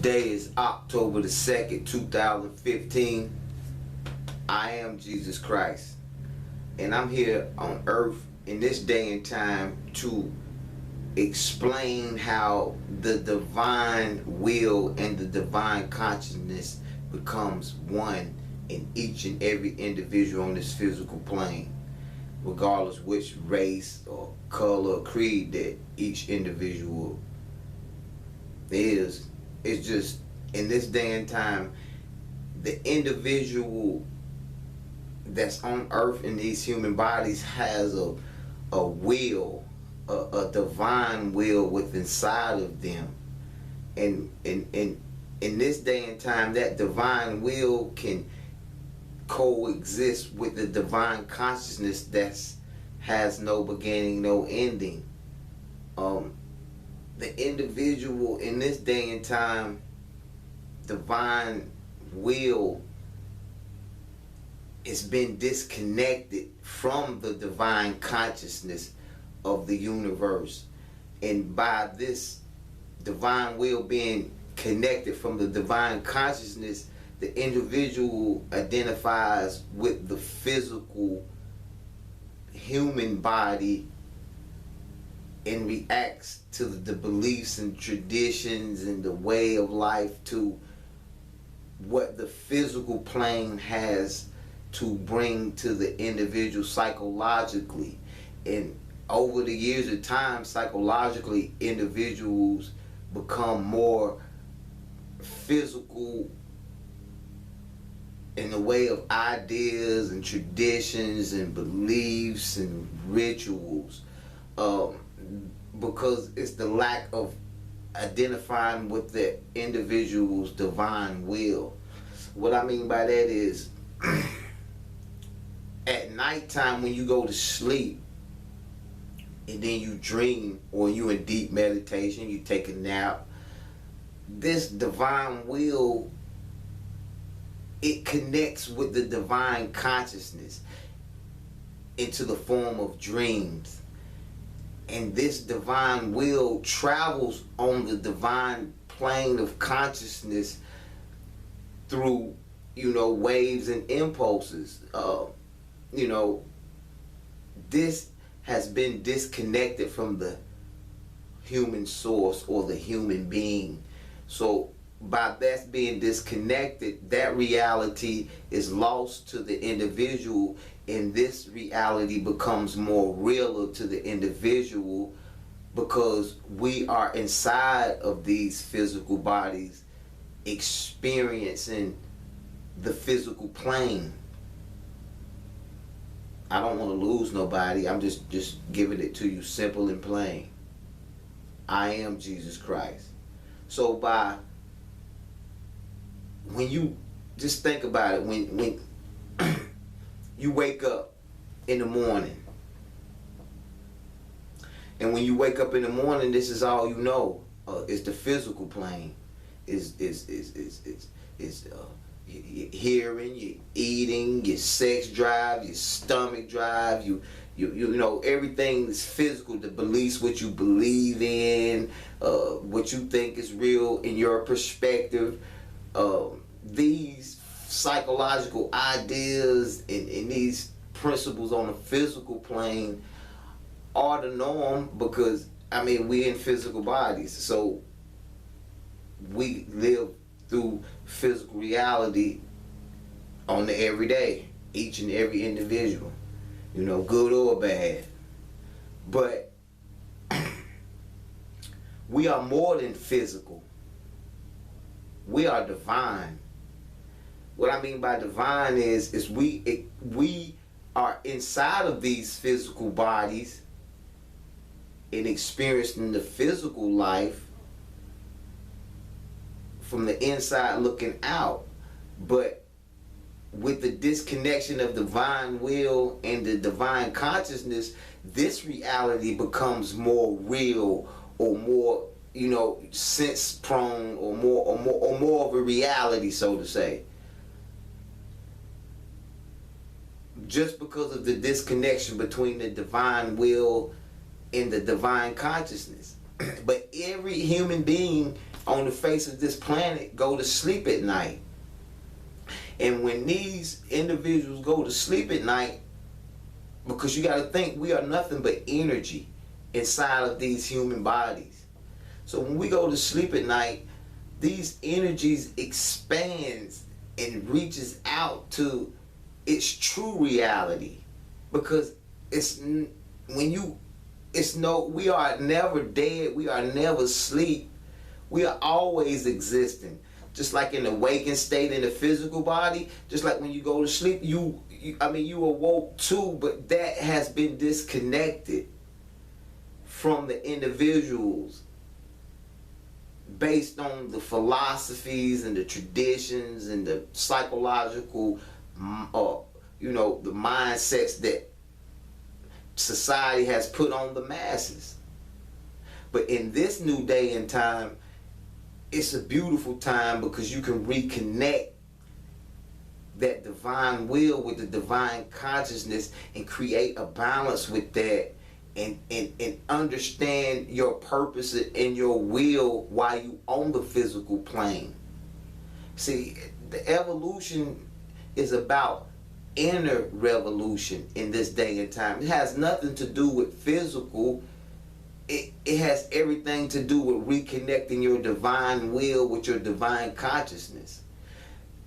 Today is October the 2nd, 2015. I am Jesus Christ. And I'm here on earth in this day and time to explain how the divine will and the divine consciousness becomes one in each and every individual on this physical plane, regardless which race or color or creed that each individual is. It's just in this day and time, the individual that's on earth in these human bodies has a will, a divine will within inside of them, and in this day and time, that divine will can coexist with the divine consciousness that has no beginning, no ending. The individual in this day and time, divine will has been disconnected from the divine consciousness of the universe. And by this divine will being connected from the divine consciousness, the individual identifies with the physical human body and reacts to the beliefs and traditions and the way of life, to what the physical plane has to bring to the individual psychologically. And over the years of time, psychologically, individuals become more physical in the way of ideas and traditions and beliefs and rituals, because it's the lack of identifying with the individual's divine will. What I mean by that is at nighttime when you go to sleep and then you dream, or you in deep meditation, you take a nap, this divine will, it connects with the divine consciousness into the form of dreams. And this divine will travels on the divine plane of consciousness through, waves and impulses. This has been disconnected from the human source or the human being. So by that being disconnected, that reality is lost to the individual, and this reality becomes more realer to the individual because we are inside of these physical bodies experiencing the physical plane. I don't want to lose nobody. I'm just giving it to you simple and plain. I am Jesus Christ. So when you just think about it, when you wake up in the morning, and when you wake up in the morning, this is all you know. It's the physical plane. Is your hearing, your eating, your sex drive, your stomach drive, you know, everything is physical. The beliefs, what you believe in, what you think is real in your perspective. These psychological ideas and these principles on the physical plane are the norm, because we're in physical bodies, so we live through physical reality on the everyday, each and every individual, good or bad. But we are more than physical. We are divine. What I mean by divine is we are inside of these physical bodies and experiencing the physical life from the inside looking out. But with the disconnection of divine will and the divine consciousness, this reality becomes more real, or more, sense prone, or more of a reality, so to say. Just because of the disconnection between the divine will and the divine consciousness. But every human being on the face of this planet go to sleep at night. And when these individuals go to sleep at night, because you got to think we are nothing but energy inside of these human bodies. So when we go to sleep at night, these energies expands and reaches out to its true reality, because we are never dead, we are never asleep, we are always existing. Just like in the waking state in the physical body, just like when you go to sleep, you awoke too, but that has been disconnected from the individuals based on the philosophies and the traditions and the psychological, the mindsets that society has put on the masses. But in this new day and time, it's a beautiful time because you can reconnect that divine will with the divine consciousness and create a balance with that, and understand your purpose and your will while you on the physical plane. See, the evolution is about inner revolution in this day and time. It has nothing to do with physical. It has everything to do with reconnecting your divine will with your divine consciousness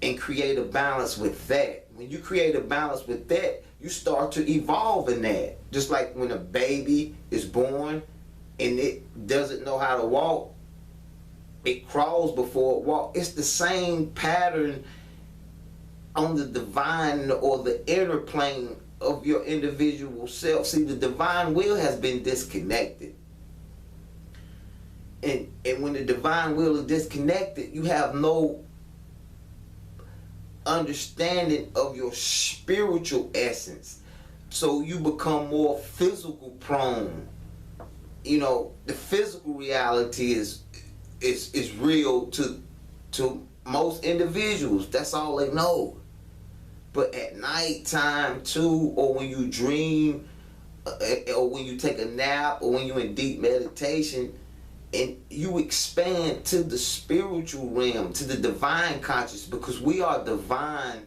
and create a balance with that. When you create a balance with that, you start to evolve in that. Just like when a baby is born and it doesn't know how to walk, it crawls before it walks. It's the same pattern on the divine or the inner plane of your individual self. See, the divine will has been disconnected. And when the divine will is disconnected, you have no understanding of your spiritual essence. So you become more physical prone. The physical reality is real to most individuals. That's all they know. But at night time too, or when you dream, or when you take a nap, or when you're in deep meditation, and you expand to the spiritual realm, to the divine consciousness, because we are divine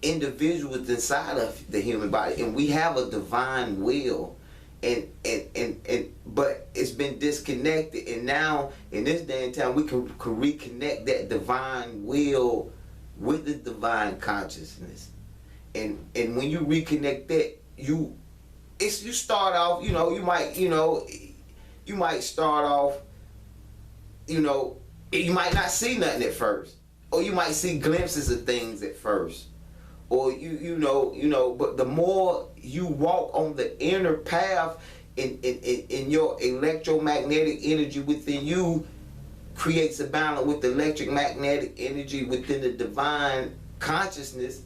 individuals inside of the human body, and we have a divine will, but it's been disconnected. And now in this day and time, we can reconnect that divine will with the divine consciousness. And when you reconnect that, you start off, you might start off, you might not see nothing at first, or you might see glimpses of things at first, or but the more you walk on the inner path, in your electromagnetic energy within you creates a balance with the electromagnetic energy within the divine consciousness,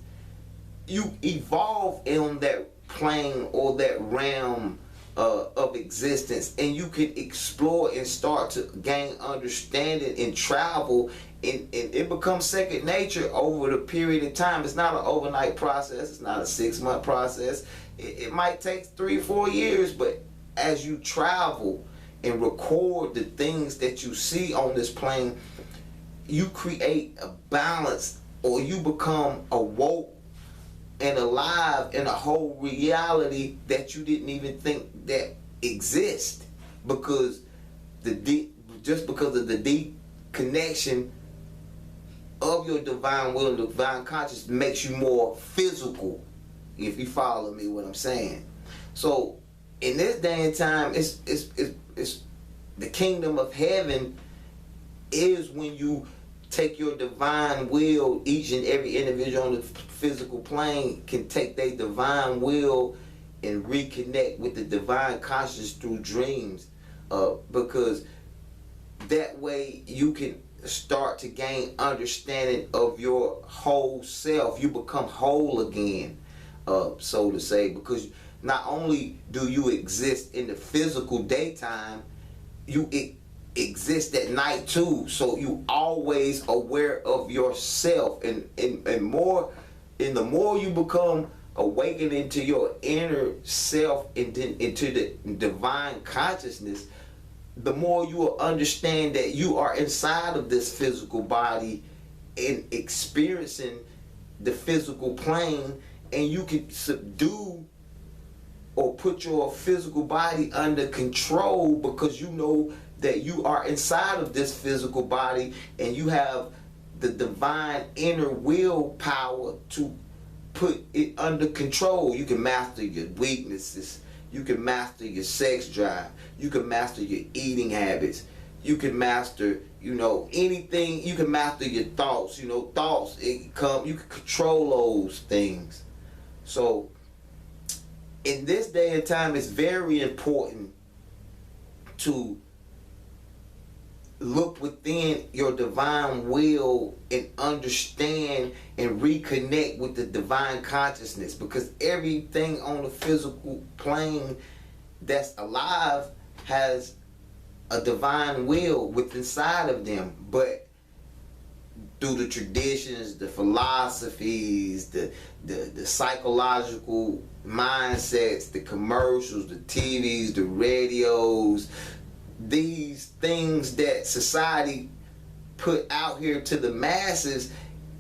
you evolve on that plane or that realm of existence, and you can explore and start to gain understanding and travel, and it becomes second nature over the period of time. It's not an overnight process. It's not a 6-month process. It might take 3-4 years, but as you travel and record the things that you see on this plane, you create a balance, or you become awoke and alive in a whole reality that you didn't even think that exist, because because of the deep connection of your divine will and divine consciousness makes you more physical, if you follow me what I'm saying. So in this day and time, it's the kingdom of heaven is when you take your divine will. Each and every individual on the physical plane can take their divine will and reconnect with the divine consciousness through dreams, because that way you can start to gain understanding of your whole self. You become whole again, so to say, because not only do you exist in the physical daytime, you exist at night too. So you always aware of yourself, and the more you become awakened into your inner self, into the divine consciousness, the more you will understand that you are inside of this physical body and experiencing the physical plane, and you can subdue or put your physical body under control because you know that you are inside of this physical body and you have the divine inner willpower to put it under control. You can master your weaknesses. You can master your sex drive. You can master your eating habits. You can master, anything. You can master your thoughts. Thoughts, you can control those things. So in this day and time, it's very important to look within your divine will and understand and reconnect with the divine consciousness, because everything on the physical plane that's alive has a divine will within inside of them. But through the traditions, the philosophies, the psychological mindsets, the commercials, the TVs, the radios, these things that society put out here to the masses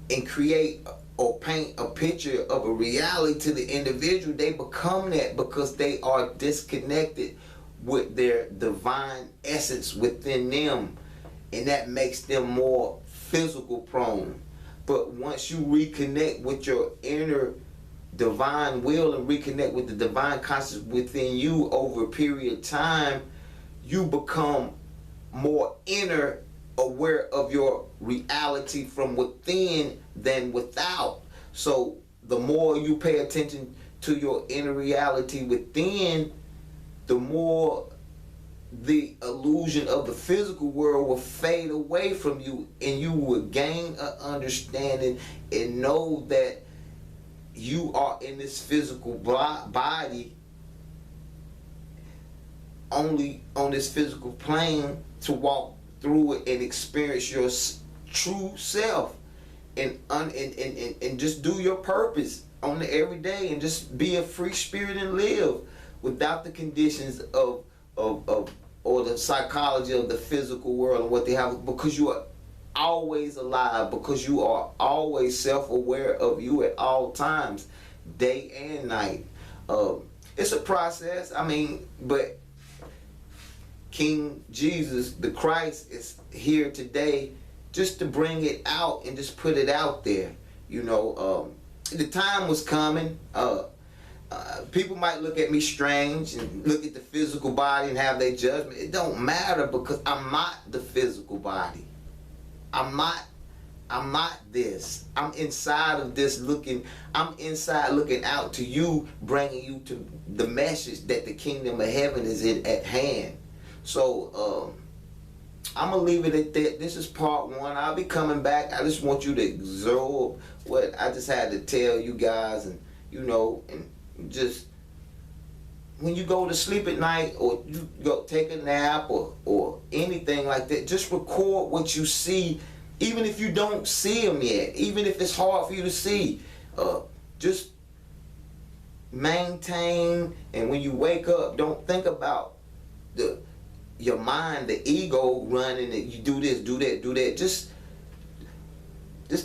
and create or paint a picture of a reality to the individual, they become that because they are disconnected with their divine essence within them, and that makes them more physical prone. But once you reconnect with your inner divine will and reconnect with the divine consciousness within you over a period of time, you become more inner aware of your reality from within than without. So the more you pay attention to your inner reality within, the more the illusion of the physical world will fade away from you, and you will gain an understanding and know that you are in this physical body only on this physical plane to walk through it and experience your true self, and just do your purpose on the everyday, and just be a free spirit and live without the conditions of or the psychology of the physical world and what they have, because you are always alive, because you are always self-aware of you at all times, day and night. It's a process, but King Jesus, the Christ, is here today just to bring it out and just put it out there. The time was coming. People might look at me strange and look at the physical body and have their judgment. It don't matter, because I'm not the physical body. I'm not this. I'm inside of this looking. I'm inside looking out to you, bringing you to the message that the kingdom of heaven is at hand. So I'm going to leave it at that. This is part one. I'll be coming back. I just want you to absorb what I just had to tell you guys. And, and just when you go to sleep at night, or you go take a nap, or anything like that, just record what you see, even if you don't see them yet, even if it's hard for you to see. Just maintain, and when you wake up, don't think about your mind, the ego running, and you do this, do that, do that. Just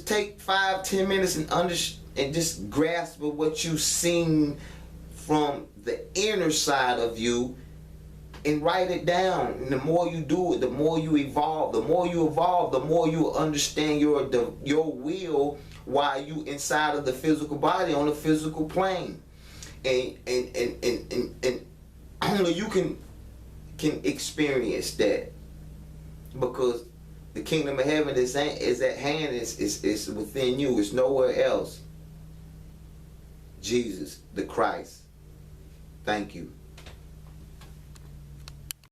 take 5-10 minutes and just grasp of what you've seen from the inner side of you, and write it down. And the more you do it, the more you evolve. The more you evolve, the more you understand your will while you inside of the physical body on the physical plane. And only you can experience that, because the kingdom of heaven is at hand. It's within you. It's nowhere else. Jesus the Christ. Thank you.